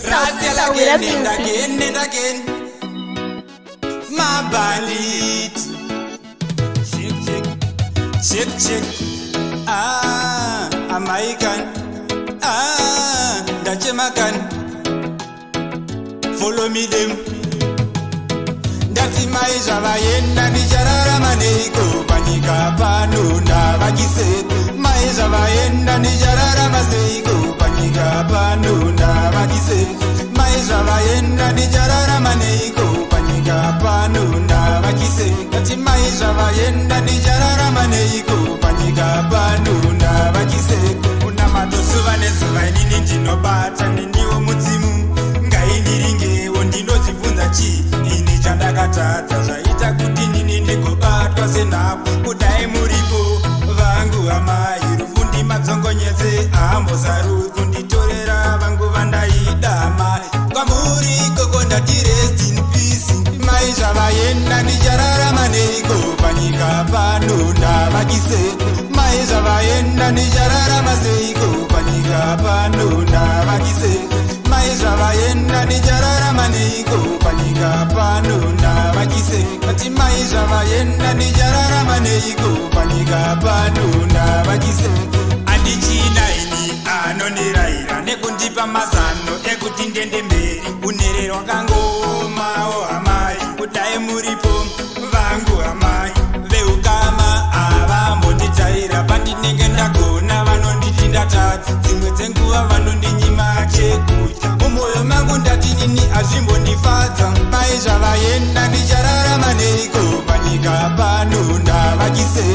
again and again. My bandit. Shake. American. Dachemakan. Follow me them. Dati maisha vayenda nijarara maneko panika panunda vakise. Maisha vayenda nijarara maseiko panika panunda vakise. Maisha vayenda nijarara maneko panika panunda vakise. Dati maisha vayenda nijarara maneko panika panunda vakise. Una matosu vanezuva inini ndinobata niniwo mudzimu. Ngainiringe wondinozivunza chi ini chandakatadza zvaita kuti nini ndigobatwa senhapu. Kudai muripo vangu amai rufundi madzongonyetse ahambozaru kunditorera vangu vandaida mai kwamuri koko ndati rest in peace. Mai zvavaenda ndichararama neiko panyika pano ndavakise. Mai zvavaenda ndichararama seiko panyika pano ndavakise. Mai zvavaenda ndichararama neiko panyika pano ndavakise. Ati mai zvavaenda ndichararama neiko panyika pano ndavakise. Andichina ini anondirayira nekundipa mazano ekuti ndende mberi. Unere rwakangomawo amai kudai muripo vangu amai veukama avambonditaira pandinenge ndagona vanonditi ndatadza. Dzimwe dzenguva vanondinyima chekudya mumwoyo mangu ndati nini azvimbondifadza. Mai zvavaenda ndichararama neiko panyika pano ndavakise.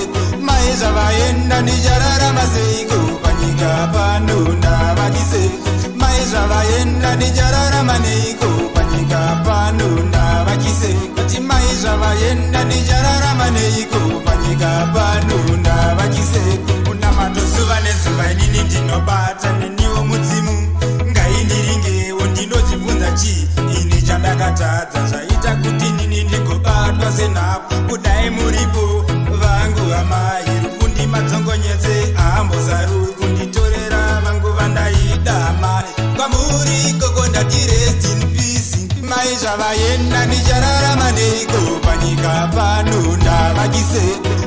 Mai zvavaenda ndichararama seiko panyika pano ndavakise. Mai zvavaenda ndichararama neiko panyika pano ndavakise. Ati mai zvavaenda ndichararama neiko panyika pano ndavakise. Una matosuva nezuva inini ndinobata neniwo mudzimu. Ngainiringewo ndinozvibvunza chi ini chandakatadza zvaita kuti nini ndigobatwa senhapu. Kudai muripo vangu amai rufundi madzongonyetse ahambozaru kunditorera vangu vandaida mai kwamuri koko ndati rest in peace. Mai zvavaenda ndichararama neiko panyika pano ndavakise.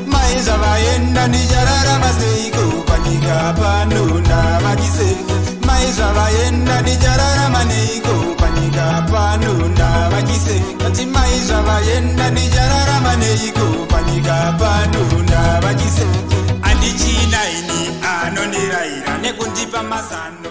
Mai zvavaenda ndichararama seiko panyika pano ndavakise. Mai zvavaenda ndichararama neiko panyika pano ndavakise. Ati mai zvavaenda ndichararama neiko panyika pano ndavakise. Andichina ini anondirayira nekundipa mazano